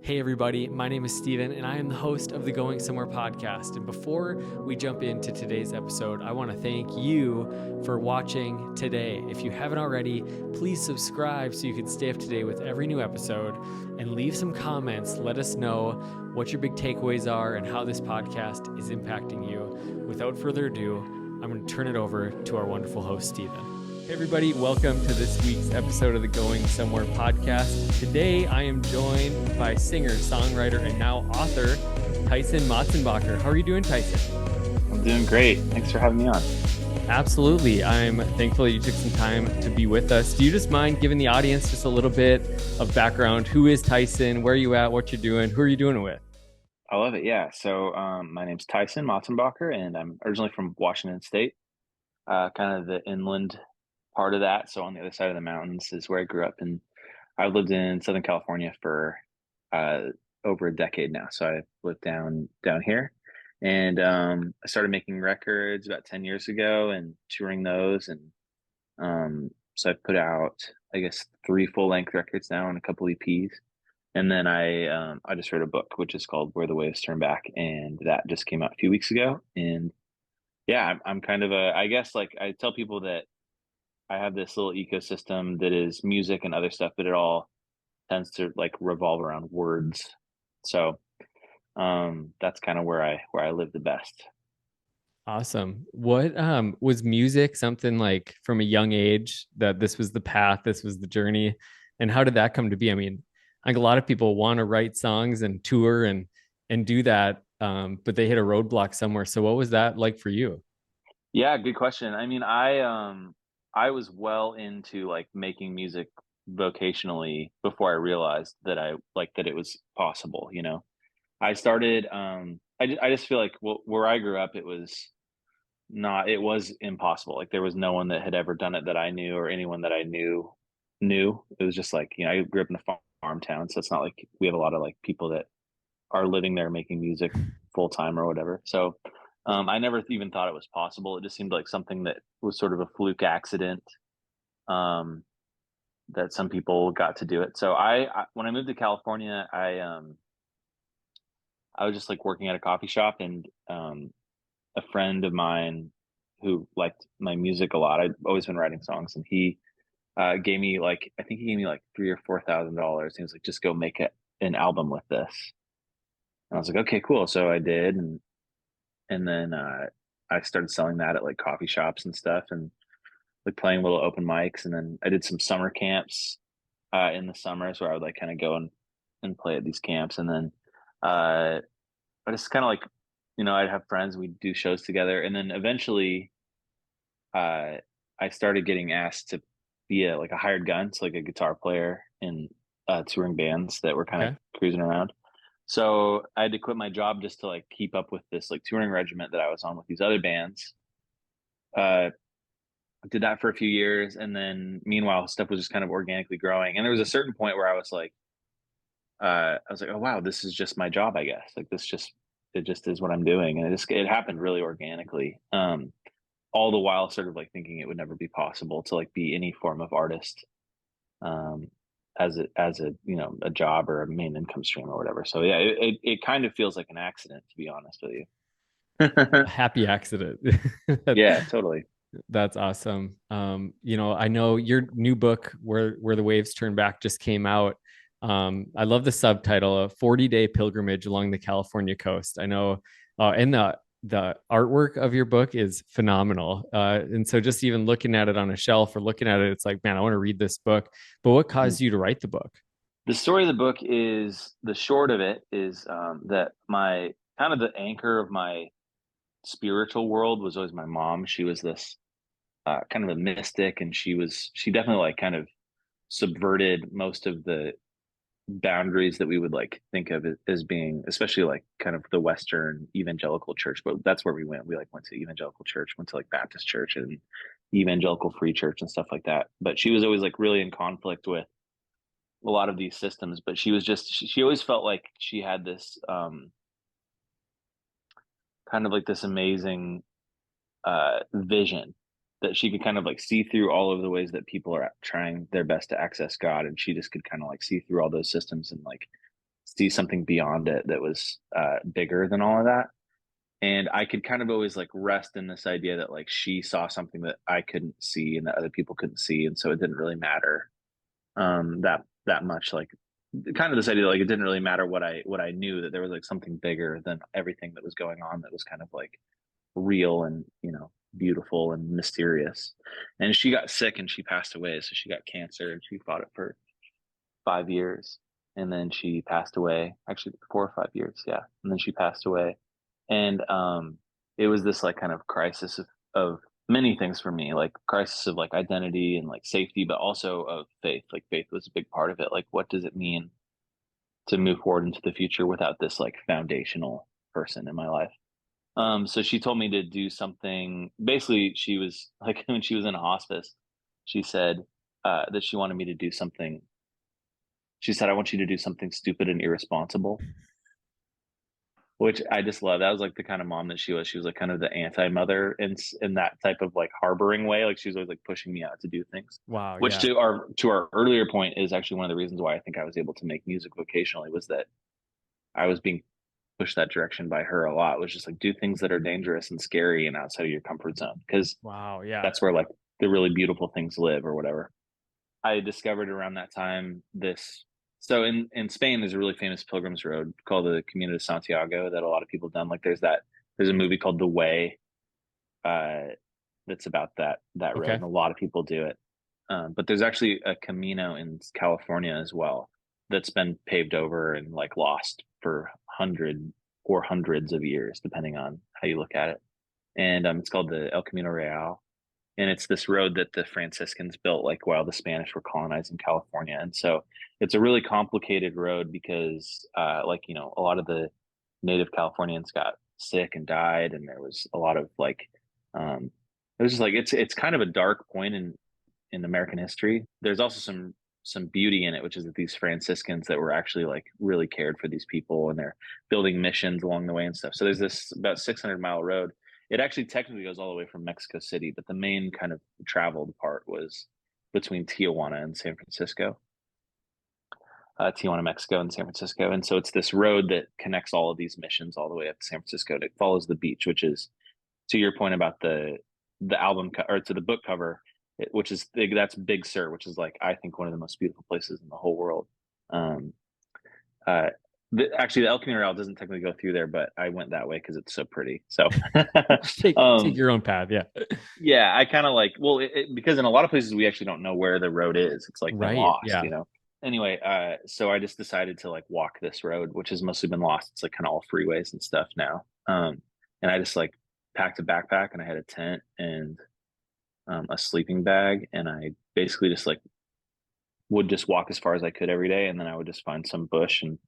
Hey everybody, my name is Steven and I am the host of the Going Somewhere podcast. And before we jump into today's episode, I want to thank you for watching today. If you haven't already, please subscribe so you can stay up to date with every new episode and leave some comments. Let us know what your big takeaways are and how this podcast is impacting you. Without further ado, I'm going to turn it over to our wonderful host, Steven. Hey everybody, welcome to this week's episode of the Going Somewhere podcast. Today I am joined by singer, songwriter, and now author, Tyson Motsenbocker. How are you doing, Tyson? I'm doing great. Thanks for having me on. Absolutely. I'm thankful that you took some time to be with us. Do you just mind giving the audience just a little bit of background? Who is Tyson? Where are you at? What you're doing? Who are you doing it with? I love it. Yeah. So my name's Tyson Motsenbocker, and I'm originally from Washington State, kind of the inland part of that. So on the other side of the mountains is where I grew up, and I've lived in Southern California for over a decade now. So I lived down here, and I started making records about 10 years ago and touring those, and so I put out, I guess, 3 full-length records now and a couple EPs. And then I just wrote a book, which is called Where the Waves Turn Back, and that just came out a few weeks ago. And yeah, I'm kind of I guess, like, I tell people that I have this little ecosystem that is music and other stuff, but it all tends to like revolve around words. So that's kind of where I live the best. Awesome. What was music something like from a young age that this was the path, this was the journey? And how did that come to be? I mean, I think a lot of people want to write songs and tour and do that, but they hit a roadblock somewhere. So what was that like for you? Yeah, good question. I mean, I was well into like making music vocationally before I realized that I like that it was possible, you know. I started I just feel like where I grew up it was impossible. Like there was no one that had ever done it that I knew, or anyone that I knew. It was just like, I grew up in a farm town, so it's not like we have a lot of like people that are living there making music full time or whatever. So I never even thought it was possible. It just seemed like something that was sort of a fluke accident, um, that some people got to do it. So I when I moved to California, I was just like working at a coffee shop, and a friend of mine who liked my music a lot. I'd always been writing songs, and he gave me like, I think he gave me like $3,000 or $4,000. He was like, just go make an album with this. And I was like, okay, cool. So I did, and then I started selling that at like coffee shops and stuff, and like playing little open mics. And then I did some summer camps in the summers where I would like kind of go and play at these camps. And then I just kind of like, I'd have friends, we'd do shows together. And then eventually uh, I started getting asked to be like a hired gun, so like a guitar player in touring bands that were kind of Okay. cruising around. So I had to quit my job just to like keep up with this like touring regiment that I was on with these other bands. Uh, did that for a few years, and then meanwhile stuff was just kind of organically growing. And there was a certain point where I was like, oh wow, this is just my job, I guess. Like it just is what I'm doing, and it happened really organically. All the while sort of like thinking it would never be possible to like be any form of artist, um, as a a job or a main income stream or whatever. So yeah, it kind of feels like an accident, to be honest with you. A happy accident. Yeah, totally. That's awesome. I know your new book, Where the Waves Turn Back, just came out. I love the subtitle, A 40-Day Pilgrimage Along the California Coast. I know, and the artwork of your book is phenomenal. And so just even looking at it on a shelf or looking at it, it's like, man, I want to read this book. But what Mhm. caused you to write the book? The story of the book is, the short of it is, that my kind of the anchor of my spiritual world was always my mom. She was this kind of a mystic, and she definitely like kind of subverted most of the boundaries that we would like think of as being, especially like kind of the Western evangelical church. But that's where we went. We like went to evangelical church, went to like Baptist church and evangelical free church and stuff like that. But she was always like really in conflict with a lot of these systems. But she was just she always felt like she had this kind of like this amazing vision that she could kind of like see through all of the ways that people are trying their best to access God, and she just could kind of like see through all those systems and like see something beyond it that was bigger than all of that. And I could kind of always like rest in this idea that like she saw something that I couldn't see and that other people couldn't see, and so it didn't really matter that much. Like kind of this idea like it didn't really matter what I knew, that there was like something bigger than everything that was going on, that was kind of like real and beautiful and mysterious. And she got sick and she passed away. So she got cancer and she fought it for 5 years, and then she passed away. Actually, 4 or 5 years, yeah. And then she passed away, and it was this like kind of crisis of many things for me, like crisis of like identity and like safety, but also of faith. Like faith was a big part of it. Like, what does it mean to move forward into the future without this like foundational person in my life? So she told me to do something. Basically, she was like, when she was in a hospice, she said that she wanted me to do something. She said, "I want you to do something stupid and irresponsible," which I just love. That was like the kind of mom that she was. She was like kind of the anti-mother in that type of like harboring way. Like she was always like pushing me out to do things. Wow. Which Yeah. to our earlier point is actually one of the reasons why I think I was able to make music vocationally, was that I was being pushed that direction by her a lot. Was just like, do things that are dangerous and scary and outside of your comfort zone, because Wow. Yeah. that's where like the really beautiful things live or whatever. I discovered around that time this. So in Spain, there's a really famous pilgrims road called the Camino de Santiago that a lot of people done. Like there's a movie called The Way uh, that's about that road, Okay. and a lot of people do it. But there's actually a Camino in California as well that's been paved over and like lost for hundreds of years, depending on how you look at it. And it's called the El Camino Real, and it's this road that the Franciscans built like while the Spanish were colonizing California. And so it's a really complicated road because like a lot of the native Californians got sick and died, and there was a lot of like it was just like it's kind of a dark point in American history. There's also some beauty in it, which is that these Franciscans that were actually like really cared for these people, and they're building missions along the way and stuff. So there's this about 600-mile road. It actually technically goes all the way from Mexico City, but the main kind of traveled part was between Tijuana and San Francisco, Tijuana, Mexico, and San Francisco. And so it's this road that connects all of these missions all the way up to San Francisco. And it follows the beach, which is, to your point about the album or to the book cover, which is big. That's Big Sur, which is like I think one of the most beautiful places in the whole world. Um, uh, actually, the El Camino Real doesn't technically go through there, but I went that way because it's so pretty. So, Take your own path. Yeah. yeah, I kind of like, well, because in a lot of places we actually don't know where the road is. It's like been Right. lost, Yeah. Anyway, so I just decided to like walk this road, which has mostly been lost. It's like kind of all freeways and stuff now. And I just like packed a backpack, and I had a tent and a sleeping bag, and I basically just like would just walk as far as I could every day, and then I would just find some bush and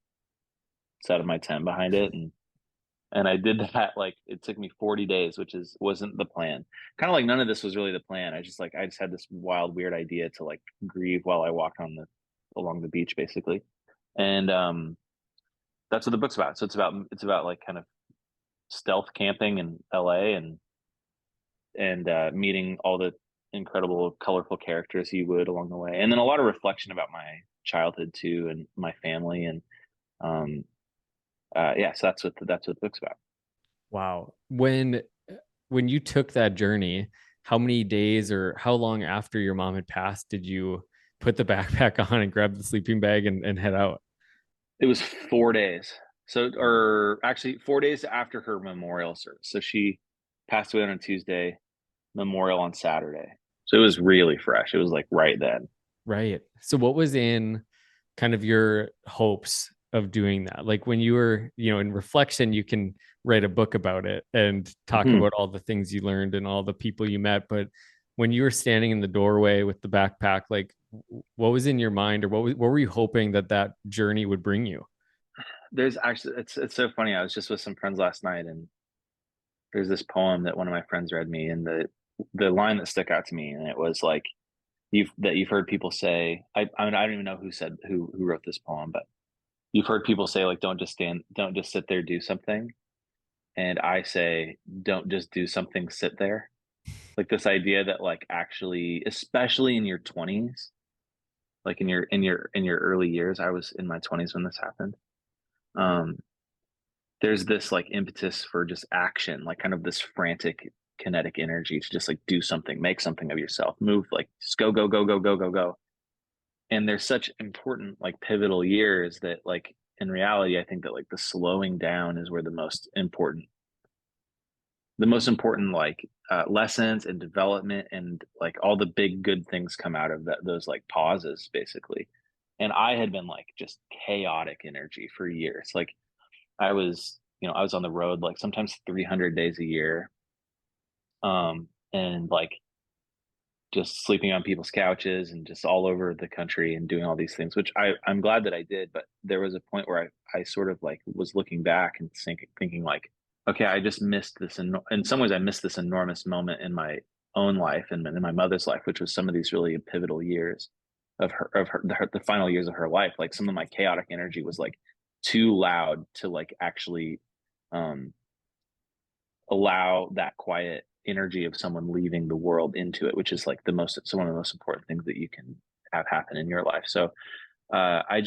set up my tent behind it, and I did that. Like it took me 40 days, which wasn't the plan. Kind of like none of this was really the plan. I just had this wild, weird idea to like grieve while I walked along the beach, basically. And that's what the book's about. So it's about like kind of stealth camping in LA, and meeting all the incredible, colorful characters you would along the way, and then a lot of reflection about my childhood too, and my family, and um, yeah. So that's what the book's about. Wow. When you took that journey, how many days or how long after your mom had passed did you put the backpack on and grab the sleeping bag and head out? It was 4 days. So, or actually 4 days after her memorial service. So she passed away on a Tuesday, memorial on Saturday. So it was really fresh. It was like right then. Right. So what was in kind of your hopes of doing that? Like when you were, in reflection, you can write a book about it and talk Mhm. about all the things you learned and all the people you met. But when you were standing in the doorway with the backpack, like what was in your mind, or what were you hoping that journey would bring you? There's actually, it's so funny. I was just with some friends last night, and there's this poem that one of my friends read me, and the line that stuck out to me, and it was like you've heard people say. I mean, I don't even know who wrote this poem, but you've heard people say like, don't just sit there, do something. And I say, don't just do something, sit there. Like this idea that like actually, especially in your 20s, like in your early years. I was in my 20s when this happened. um, there's this like impetus for just action, like kind of this frantic kinetic energy to just like do something, make something of yourself, move, like just go, go, go, go, go, go, go. And there's such important like pivotal years that like in reality, I think that like the slowing down is where the most important like lessons and development and like all the big good things come out of those like pauses basically. And I had been like just chaotic energy for years. Like I was on the road like sometimes 300 days a year, and like just sleeping on people's couches and just all over the country and doing all these things, which I'm glad that I did. But there was a point where I sort of like was looking back and thinking like, okay, I just missed this. And in some ways, I missed this enormous moment in my own life and in my mother's life, which was some of these really pivotal years the final years of her life. Like some of my chaotic energy was like too loud to like actually um, allow that quiet energy of someone leaving the world into it, which is like it's one of the most important things that you can have happen in your life. So I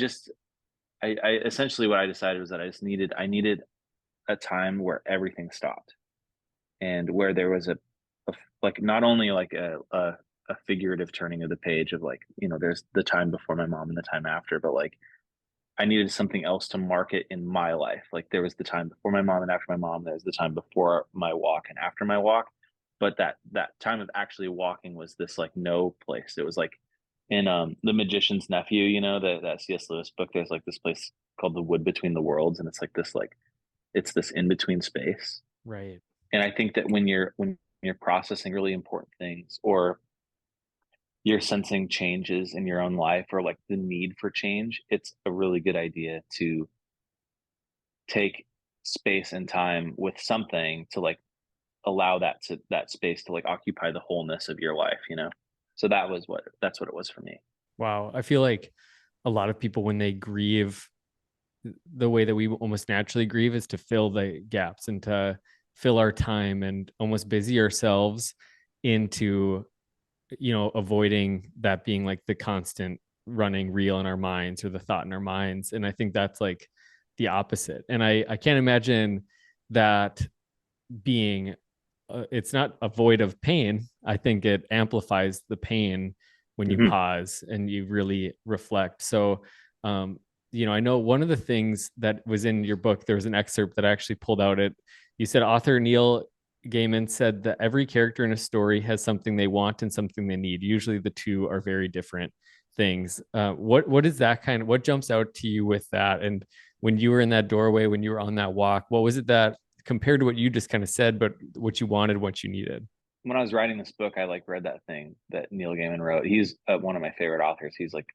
essentially what I decided was that I needed a time where everything stopped and where there was a like not only like a figurative turning of the page of like, there's the time before my mom and the time after, but like I needed something else to mark it in my life. Like there was the time before my mom and after my mom. There was the time before my walk and after my walk. But that time of actually walking was this like no place. It was like in The Magician's Nephew, that C.S. Lewis book. There's like this place called the Wood Between the Worlds, and it's this in between space. Right. And I think that when you're processing really important things, or you're sensing changes in your own life, or like the need for change, it's a really good idea to take space and time with something to like allow that space to like occupy the wholeness of your life. So that's what it was for me. Wow. I feel like a lot of people, when they grieve, the way that we almost naturally grieve is to fill the gaps and to fill our time and almost busy ourselves into, avoiding that being like the constant running reel in our minds or the thought in our minds. And I think that's like the opposite. And I can't imagine that being it's not a void of pain. I think it amplifies the pain when you Hmm. pause and you really reflect. So, I know one of the things that was in your book, there was an excerpt that I actually pulled out. You said author Neil Gaiman said that every character in a story has something they want and something they need. Usually the two are very different things. What is that what jumps out to you with that? And when you were in that doorway, when you were on that walk, what was it that compared to what you just kind of said, but what you wanted, what you needed? When I was writing this book, I like read that thing that Neil Gaiman wrote. He's one of my favorite authors. He's like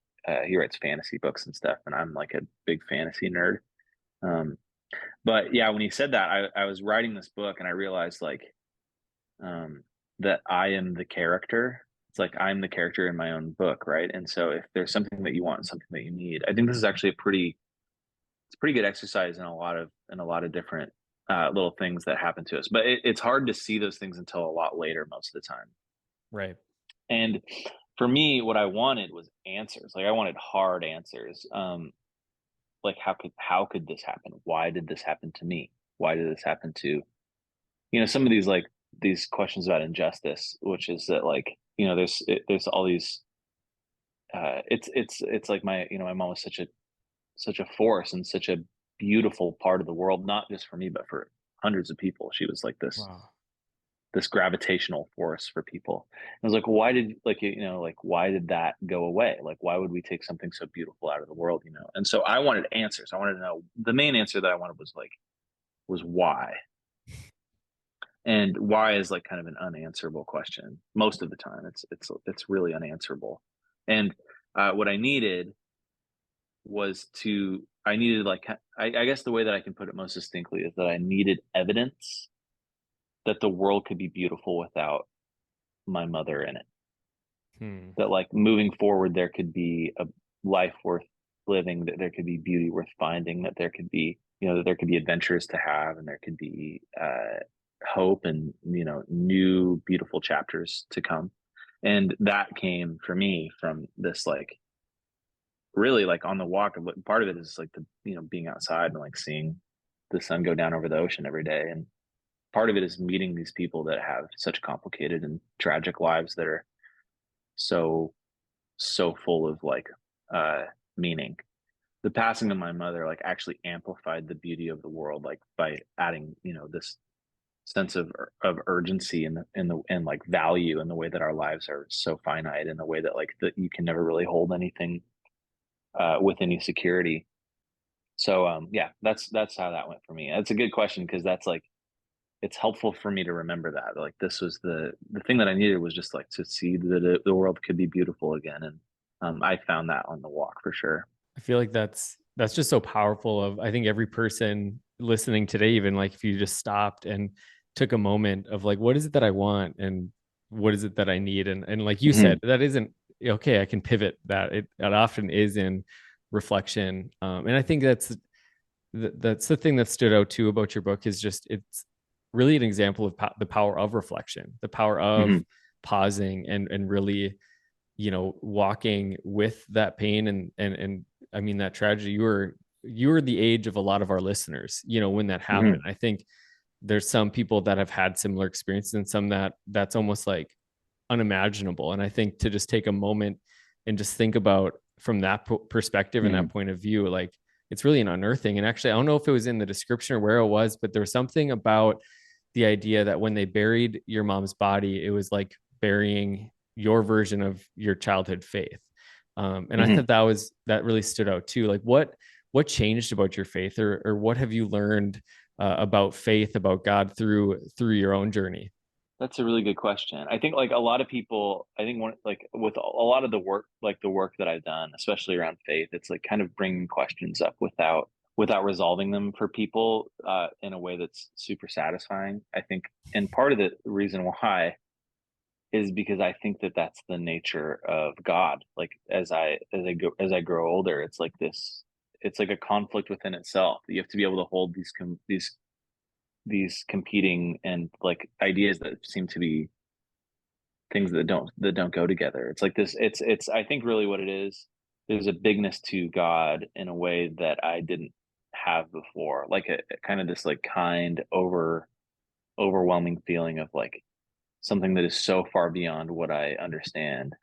he writes fantasy books and stuff, and I'm like a big fantasy nerd. Um, but yeah, when he said that, I was writing this book and I realized like um, that I am the character. It's like I'm the character in my own book, right? And so if there's something that you want and something that you need, I think this is actually it's a pretty good exercise in a lot of different little things that happen to us. But it's hard to see those things until a lot later most of the time. Right. And for me, what I wanted was answers. Like I wanted hard answers. Like how could this happen? Why did this happen to me? Why did this happen to some of these questions about injustice, which is that like there's all these it's like my mom was such a force and such a beautiful part of the world, not just for me, but for hundreds of people. She was like Wow. this gravitational force for people. And I was like, why did that go away? Like, why would we take something so beautiful out of the world? And so I wanted answers. I wanted to know. The main answer that I wanted was why. And why is like kind of an unanswerable question most of the time. It's really unanswerable. And what I needed was I needed like I guess the way that I can put it most distinctly is that I needed evidence that the world could be beautiful without my mother in it. Hmm. That like moving forward there could be a life worth living, that there could be beauty worth finding, that there could be that there could be adventures to have, and there could be hope and new beautiful chapters to come. And that came for me from this like really like on the walk, part of it is like being outside and like seeing the sun go down over the ocean every day. And part of it is meeting these people that have such complicated and tragic lives that are so, so full of like meaning. The passing of my mother like actually amplified the beauty of the world, like by adding, this sense of urgency and like value in the way that our lives are so finite, in the way that like that you can never really hold anything with any security. So yeah, that's how that went for me. That's a good question, because that's like, it's helpful for me to remember that like this was the thing that I needed, was just like to see that the world could be beautiful again. And I found that on the walk for sure. I feel like that's just so powerful. Of I think every person listening today, even like if you just stopped and took a moment of like, what is it that I want and what is it that I need? And like you Hmm. said, that isn't okay. I can pivot that. It often is in reflection. And I think that's the thing that stood out too about your book, is just it's really an example of the power of reflection, the power of Hmm. pausing and really, walking with that pain and I mean that tragedy. You were the age of a lot of our listeners, when that happened. Hmm. I think there's some people that have had similar experiences, and some that's almost like unimaginable. And I think to just take a moment and just think about from that perspective and Hmm. that point of view, like it's really an unearthing. And actually, I don't know if it was in the description or where it was, but there was something about the idea that when they buried your mom's body, it was like burying your version of your childhood faith. And I thought Hmm. that really stood out too. Like what changed about your faith, or what have you learned about faith, about God through your own journey? That's a really good question. I think like a lot of people, I think one like with a lot of the work, like the work that I've done, especially around faith, it's like kind of bringing questions up without resolving them for people in a way that's super satisfying. I think, and part of the reason why is because I think that that's the nature of God. Like as I grow older, it's like this. It's like a conflict within itself. You have to be able to hold these competing and like ideas that seem to be things that don't go together. It's like this. It's I think really what it is. There's a bigness to God in a way that I didn't have before. Like a kind of this like kind overwhelming feeling of like something that is so far beyond what I understand.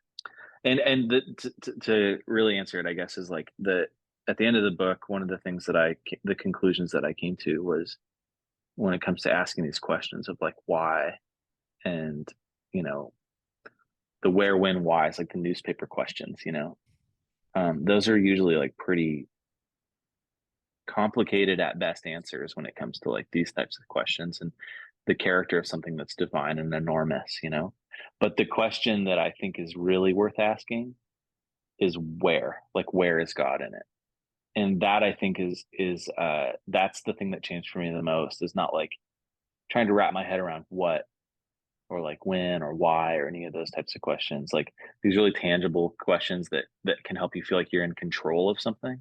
And to really answer it, I guess, is like the at the end of the book, one of the things that the conclusions that I came to was, when it comes to asking these questions of like why, and you know the where, when, why, is like the newspaper questions. Those are usually like pretty complicated at best answers when it comes to like these types of questions and the character of something that's divine and enormous. But the question that I think is really worth asking is where, like where is God in it? And that I think is that's the thing that changed for me the most, is not like trying to wrap my head around what or like when or why or any of those types of questions. Like these really tangible questions that can help you feel like you're in control of something.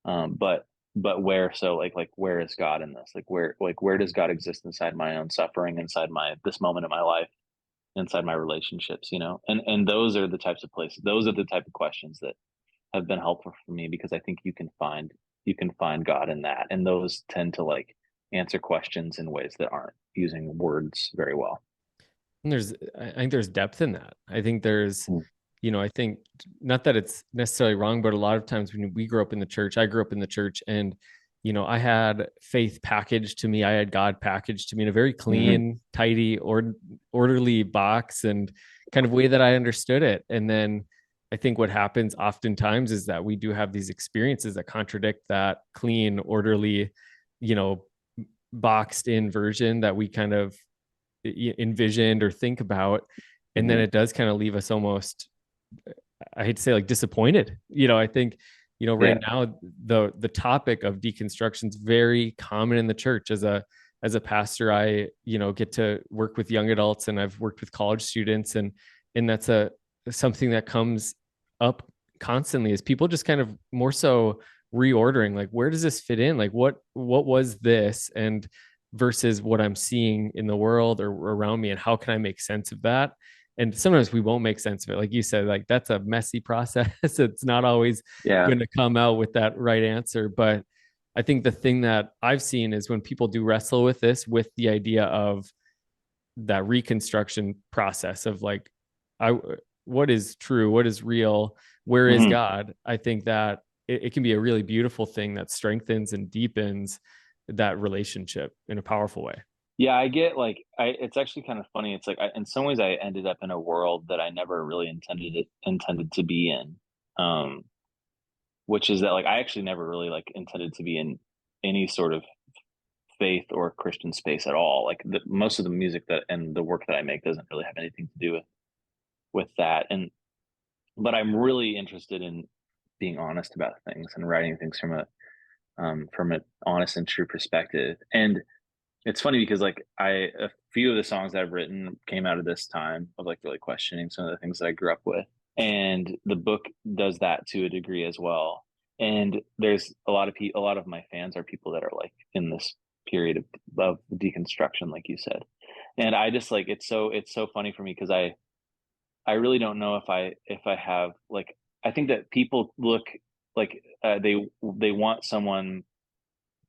But where, so like where is God in this? Like where does God exist inside my own suffering, inside my this moment in my life, inside my relationships? And those are the types of places, those are the type of questions that have been helpful for me, because I think you can find God in that. And those tend to like answer questions in ways that aren't using words very well. And I think there's depth in that. I think there's, Mm. I think not that it's necessarily wrong, but a lot of times when we grew up in the church, I grew up in the church, and, I had faith packaged to me. I had God packaged to me in a very Hmm. clean, tidy, orderly box and kind of way that I understood it. And then I think what happens oftentimes is that we do have these experiences that contradict that clean, orderly, you know, boxed in version that we kind of envisioned or think about. And then Hmm. it does kind of leave us almost, I hate to say, like disappointed. I think, right Yeah. now the topic of deconstruction is very common in the church. As a pastor, I, get to work with young adults, and I've worked with college students, and that's something that comes up constantly, is people just kind of more so reordering, like, where does this fit in? Like, what was this? And versus what I'm seeing in the world or around me, and how can I make sense of that? And sometimes we won't make sense of it. Like you said, like that's a messy process. It's not always Yeah. going to come out with that right answer. But I think the thing that I've seen is when people do wrestle with this, with the idea of that reconstruction process of like, I, what is true, what is real, where is Hmm. God? I think that it can be a really beautiful thing that strengthens and deepens that relationship in a powerful way. Yeah, I get like it's actually kind of funny. It's like in some ways I ended up in a world that I never really intended to be in. Um, which is that like I actually never really like intended to be in any sort of faith or Christian space at all. Like most of the music that and the work that I make doesn't really have anything to do with that. And but I'm really interested in being honest about things and writing things from an honest and true perspective. And it's funny because like a few of the songs that I've written came out of this time of like really questioning some of the things that I grew up with. And the book does that to a degree as well. And there's a lot of a lot of my fans are people that are like in this period of deconstruction, like you said. And I just like it's so funny for me because I really don't know if I have like I think that people look like they want someone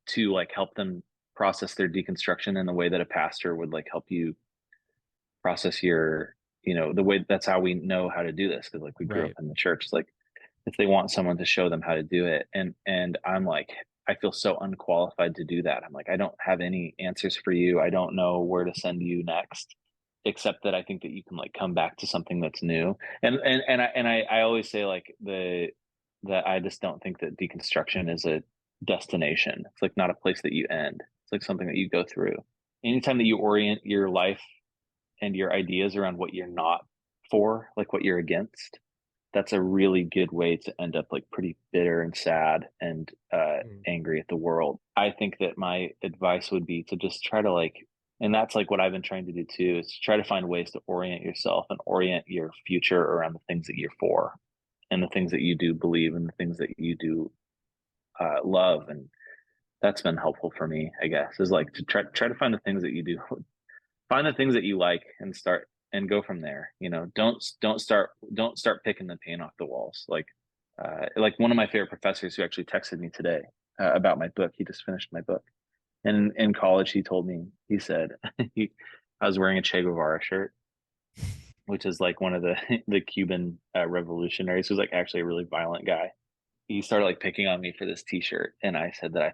to like help them process their deconstruction in the way that a pastor would like help you process your the way that's how we know how to do this because like we grew up Right. in the church. It's like if they want someone to show them how to do it and I'm like I feel so unqualified to do that. I'm like I don't have any answers for you. I don't know where to send you next except that I think that you can like come back to something that's new. And I always say like that I just don't think that deconstruction is a destination. It's like not a place that you end. It's like something that you go through. Anytime that you orient your life and your ideas around what you're not for, like what you're against, that's a really good way to end up like pretty bitter and sad and Mm. angry at the world. I think that my advice would be to just try to like, and that's like what I've been trying to do too, is to try to find ways to orient yourself and orient your future around the things that you're for and the things that you do believe and the things that you do love. And that's been helpful for me, I guess, is like to try to find the things that you do, find the things that you like and start and go from there. Don't start picking the paint off the walls. Like one of my favorite professors who actually texted me today about my book. He just finished my book, and in college he told me he said I was wearing a Che Guevara shirt, which is like one of the the Cuban revolutionaries who's like actually a really violent guy. He started like picking on me for this T-shirt, and I said that I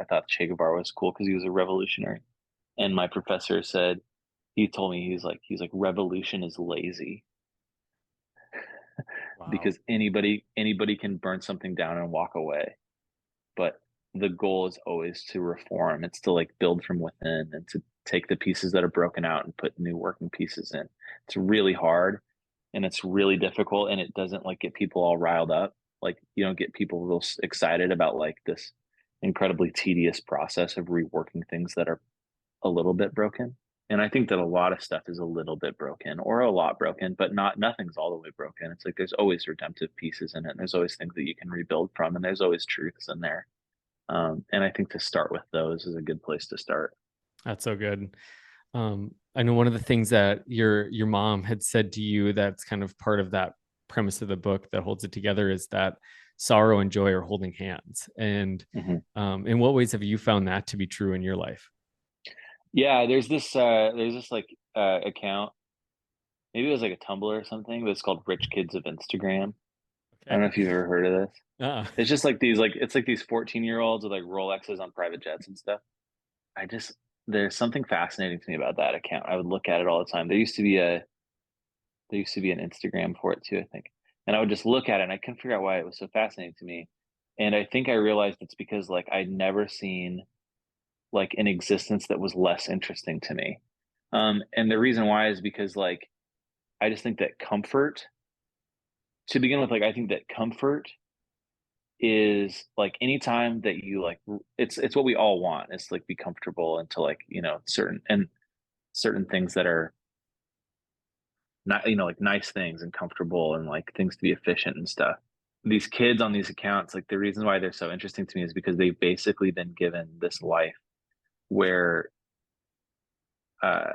thought Che Guevara was cool because he was a revolutionary. And my professor said he told me he's like revolution is lazy Wow. because anybody can burn something down and walk away, but the goal is always to reform. It's to like build from within and to take the pieces that are broken out and put new working pieces in. It's really hard and it's really difficult and it doesn't like get people all riled up. Like you don't get people real excited about like this incredibly tedious process of reworking things that are a little bit broken. And I think that a lot of stuff is a little bit broken or a lot broken, but nothing's all the way broken. It's like there's always redemptive pieces in it. And there's always things that you can rebuild from, and there's always truths in there. And I think to start with those is a good place to start. That's so good. I know one of the things that your mom had said to you that's kind of part of that premise of the book that holds it together is that sorrow and joy are holding hands. And Hmm. in what ways have you found that to be true in your life? Yeah, there's this like account. Maybe it was like a Tumblr or something, but it's called Rich Kids of Instagram. I don't know Okay. if you've ever heard of this. Ah, It's just like these like it's like these 14-year-olds with like Rolexes on private jets and stuff. I just there's something fascinating to me about that account. I would look at it all the time. There used to be an Instagram for it too, I think. And I would just look at it and I couldn't figure out why it was so fascinating to me. And I think I realized it's because like I'd never seen like an existence that was less interesting to me. And the reason why is because like I just think that comfort to begin with, like I think that comfort is like anytime that you like it's what we all want. It's like be comfortable and to like, certain things that are not like nice things and comfortable and like things to be efficient and stuff. These kids on these accounts, like the reason why they're so interesting to me is because they've basically been given this life where uh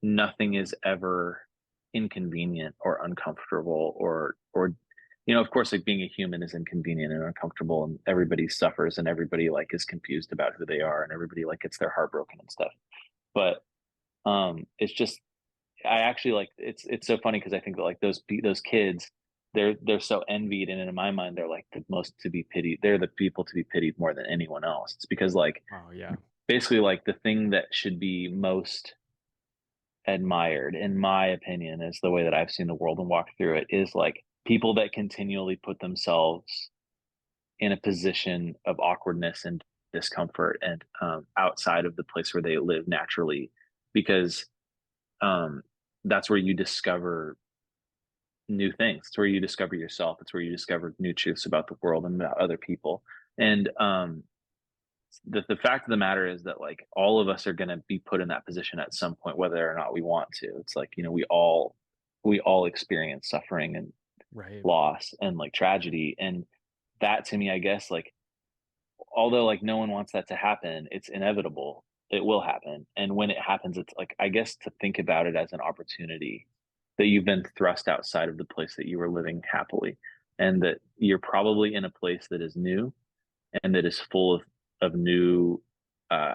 nothing is ever inconvenient or uncomfortable or of course, like being a human is inconvenient and uncomfortable, and everybody suffers and everybody like is confused about who they are and everybody like gets their heart broken and stuff. But it's just I actually like it's so funny because I think that like those kids, they're so envied, and in my mind they're like the most to be pitied. They're the people to be pitied more than anyone else. It's because like Oh yeah. basically like the thing that should be most admired, in my opinion, is the way that I've seen the world and walked through it, is like people that continually put themselves in a position of awkwardness and discomfort and outside of the place where they live naturally, because um, that's where you discover new things. It's where you discover yourself. It's where you discover new truths about the world and about other people. And the fact of the matter is that like all of us are going to be put in that position at some point, whether or not we want to. It's like, we all experience suffering and Right. loss and like tragedy. And that to me, I guess, like, although like no one wants that to happen, it's inevitable. It will happen. And when it happens, it's like, I guess, to think about it as an opportunity that you've been thrust outside of the place that you were living happily, and that you're probably in a place that is new and that is full of new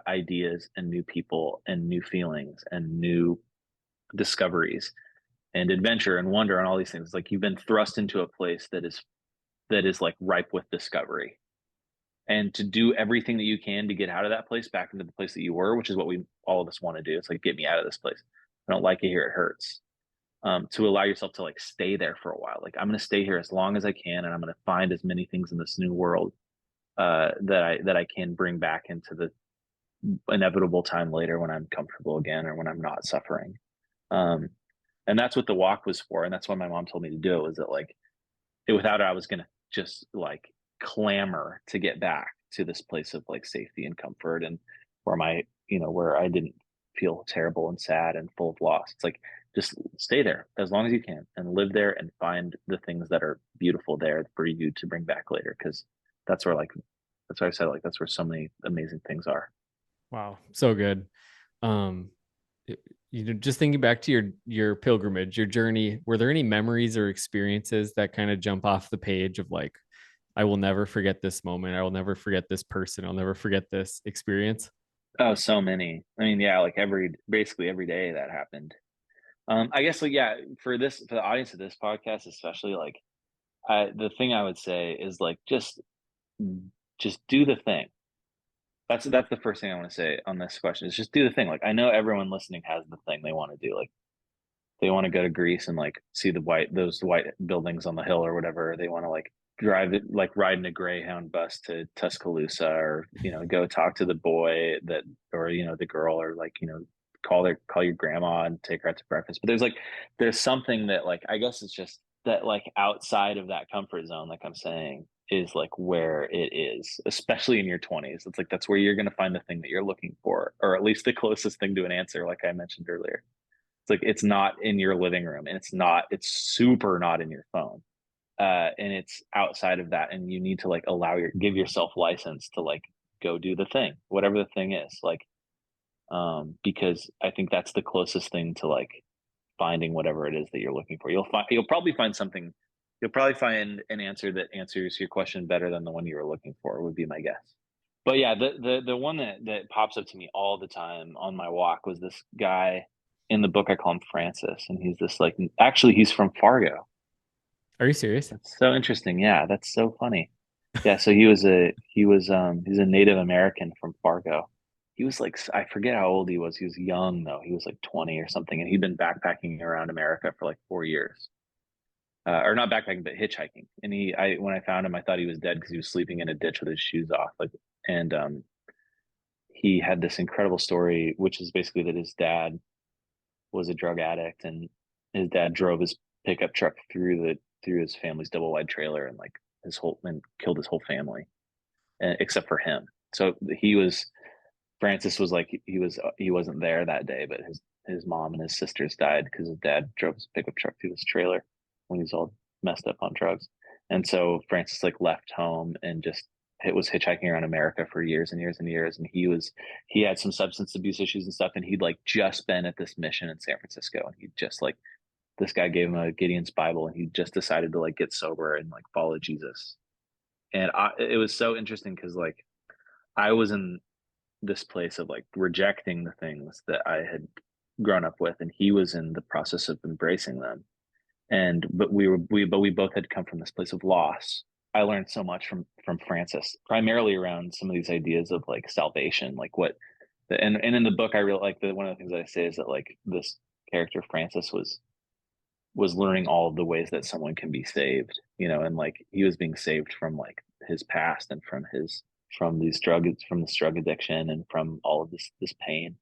ideas and new people and new feelings and new discoveries and adventure and wonder and all these things. Like you've been thrust into a place that is like ripe with discovery, and to do everything that you can to get out of that place back into the place that you were, which is what we all of us want to do. It's like, get me out of this place. I don't like it here. It hurts. To allow yourself to like stay there for a while. Like, I'm going to stay here as long as I can, and I'm going to find as many things in this new world that I can bring back into the inevitable time later when I'm comfortable again or when I'm not suffering. Um, and that's what the walk was for, and that's why my mom told me to do it. Was that like without it, I was gonna just like clamor to get back to this place of like safety and comfort, and where I didn't feel terrible and sad and full of loss. It's like, just stay there as long as you can and live there and find the things that are beautiful there for you to bring back later, because that's where like that's why I said like that's where so many amazing things are. Wow. So good. Um, just thinking back to your pilgrimage, your journey, were there any memories or experiences that kind of jump off the page of like, I will never forget this moment. I will never forget this person. I'll never forget this experience. Oh, so many. I mean, yeah, like basically every day that happened. I guess like, yeah, for the audience of this podcast, especially, like, the thing I would say is like just do the thing. That's the first thing I want to say on this question, is just do the thing. Like, I know everyone listening has the thing they want to do. Like, they want to go to Greece and like see those white buildings on the hill or whatever. They want to like drive it, like ride in a Greyhound bus to Tuscaloosa, or go talk to the boy that, or the girl, or like call your grandma and take her out to breakfast. But there's something that, like, I guess it's just that, like, outside of that comfort zone, like I'm saying, is like where it is, especially in your 20s. It's like that's where you're going to find the thing that you're looking for, or at least the closest thing to an answer, like I mentioned earlier. It's like, it's not in your living room, and it's super not in your phone. And it's outside of that, and you need to like give yourself license to like go do the thing, whatever the thing is. Like, because I think that's the closest thing to like finding whatever it is that you're looking for. You'll probably find something. You'll probably find an answer that answers your question better than the one you were looking for, would be my guess. But yeah, the one that pops up to me all the time on my walk was this guy. In the book, I call him Francis, and he's this like, actually, he's from Fargo. Are you serious? That's so interesting. Yeah, that's so funny. Yeah, so he's a Native American from Fargo. He was like, I forget how old he was. He was young though. He was like 20 or something, and he'd been backpacking around America for like 4 years. Or not backpacking, but hitchhiking. And when I found him, I thought he was dead because he was sleeping in a ditch with his shoes off. Like, and he had this incredible story, which is basically that his dad was a drug addict, and his dad drove his pickup truck through his family's double wide trailer, and like and killed his whole family, except for him. So Francis was like, he wasn't there that day, but his mom and his sisters died because his dad drove his pickup truck through his trailer when he was all messed up on drugs. And so Francis like left home and just it was hitchhiking around America for years and years and years. And he had some substance abuse issues and stuff. And he'd like just been at this mission in San Francisco, and he just like this guy gave him a Gideon's Bible, and he just decided to like get sober and like follow Jesus. And it was so interesting because like I was in this place of like rejecting the things that I had grown up with, and he was in the process of embracing them. And but we both had come from this place of loss. I learned so much from Francis, primarily around some of these ideas of like salvation, like and in the book I really like one of the things that I say is that like this character Francis was learning all of the ways that someone can be saved, and like he was being saved from like his past and from this drug addiction and from all of this pain.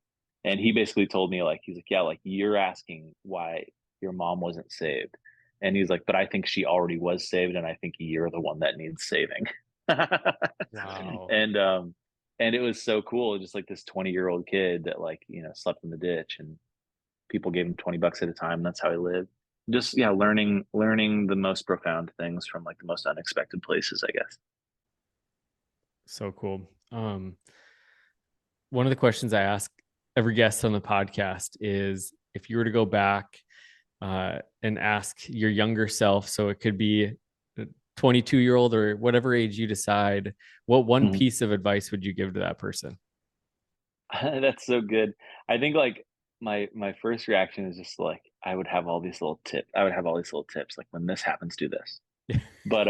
And he basically told me like, he's like, yeah, like you're asking why your mom wasn't saved. And he's like, but I think she already was saved, and I think you're the one that needs saving. Wow. And it was so cool, just like this 20-year-old kid that like, slept in the ditch, and people gave him $20 at a time. And that's how he lived. Just yeah, learning the most profound things from like the most unexpected places, I guess. So cool. One of the questions I ask every guest on the podcast is if you were to go back and ask your younger self, so it could be a 22-year-old or whatever age you decide, what one piece of advice would you give to that person? That's so good. I think like my first reaction is just like I would have all these little tips. Like when this happens, do this. Yeah. But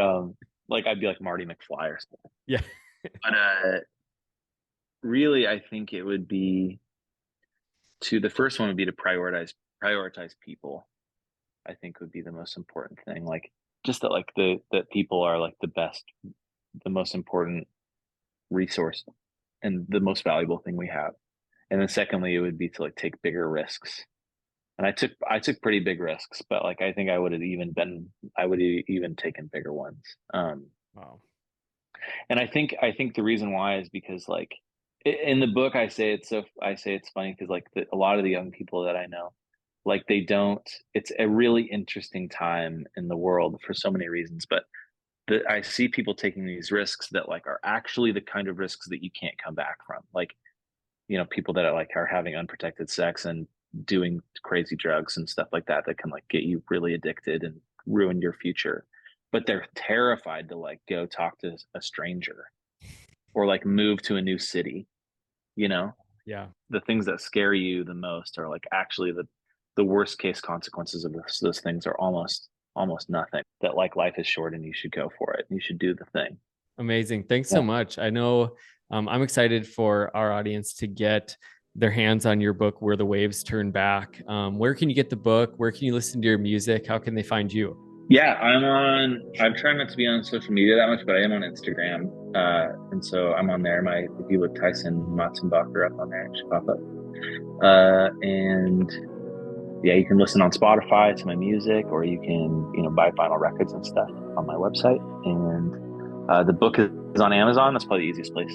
like I'd be like Marty McFly or something. Yeah. But really, I think it would be the first one would be to prioritize people. I think would be the most important thing. Like just that like that people are like the most important resource and the most valuable thing we have. And then secondly, it would be to like take bigger risks. And I took pretty big risks, but like I think I would have even taken bigger ones. Wow. And I think the reason why is because like in the book I say it's funny because like a lot of the young people that I know, like it's a really interesting time in the world for so many reasons, but I see people taking these risks that like are actually the kind of risks that you can't come back from. Like, people that are having unprotected sex and doing crazy drugs and stuff like that can like get you really addicted and ruin your future. But they're terrified to like go talk to a stranger or like move to a new city. Yeah. The things that scare you the most are like actually the worst case consequences of those things are almost nothing. That like life is short and you should go for it. You should do the thing. Amazing. Thanks so much. I know I'm excited for our audience to get their hands on your book, Where the Waves Turn Back. Where can you get the book? Where can you listen to your music? How can they find you? Yeah, I'm trying not to be on social media that much, but I am on Instagram. And so I'm on there. If you look Tyson Motsenbocker up on there, it should pop up. And yeah, you can listen on Spotify to my music, or you can, buy vinyl records and stuff on my website. And the book is on Amazon. That's probably the easiest place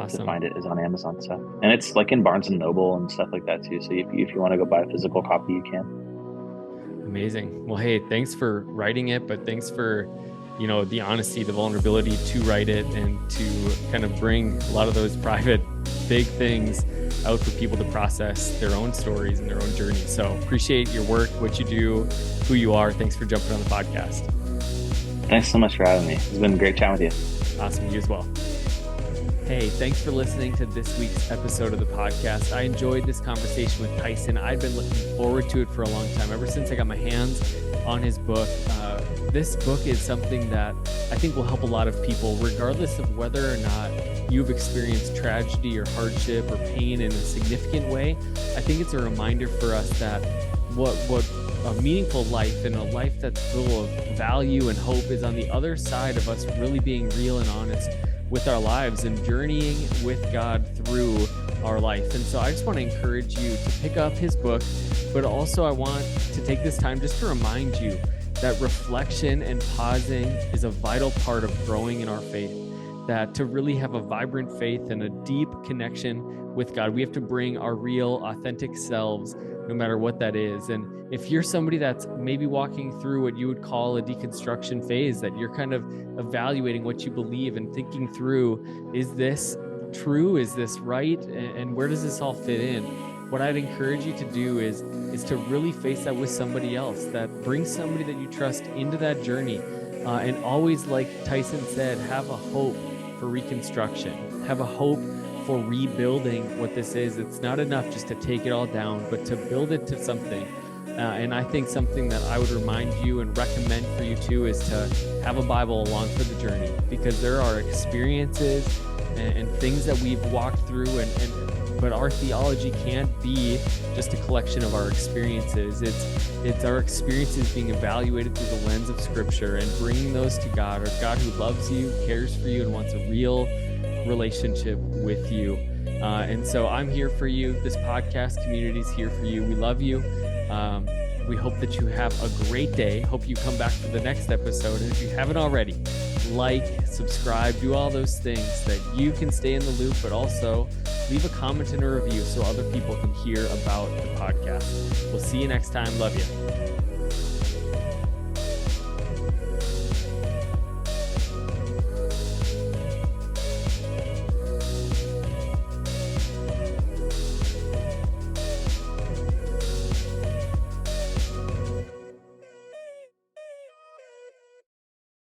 to find it, is on Amazon. So, and it's like in Barnes and Noble and stuff like that too. So if you want to go buy a physical copy, you can. Amazing. Well, hey, thanks for writing it, but thanks for, the honesty, the vulnerability to write it and to kind of bring a lot of those private, big things out for people to process their own stories and their own journey. So appreciate your work, what you do, who you are. Thanks for jumping on the podcast. Thanks so much for having me. It's been great chatting with you. Awesome. You as well. Hey, thanks for listening to this week's episode of the podcast. I enjoyed this conversation with Tyson. I've been looking forward to it for a long time, ever since I got my hands on his book. This book is something that I think will help a lot of people, regardless of whether or not you've experienced tragedy or hardship or pain in a significant way. I think it's a reminder for us that what a meaningful life and a life that's full of value and hope is on the other side of us really being real and honest with our lives and journeying with God through our life. And so I just want to encourage you to pick up his book, but also I want to take this time just to remind you that reflection and pausing is a vital part of growing in our faith. That to really have a vibrant faith and a deep connection with God, we have to bring our real, authentic selves, no matter what that is. And if you're somebody that's maybe walking through what you would call a deconstruction phase, that you're kind of evaluating what you believe and thinking through, is this true? Is this right? And where does this all fit in? what I'd encourage you to do is to really face that with somebody else, that bring somebody that you trust into that journey. And always, like Tyson said, have a hope for reconstruction, have a hope for rebuilding what this is. It's not enough just to take it all down, but to build it to something. And I think something that I would remind you and recommend for you too is to have a Bible along for the journey, because there are experiences and things that we've walked through, but our theology can't be just a collection of our experiences. It's our experiences being evaluated through the lens of Scripture and bringing those to God, or God who loves you, cares for you, and wants a real relationship with you. And so I'm here for you. This podcast community is here for you. We love you. We hope that you have a great day. Hope you come back for the next episode. And if you haven't already, like, subscribe, do all those things that you can stay in the loop, but also leave a comment and a review so other people can hear about the podcast. We'll see you next time. Love you.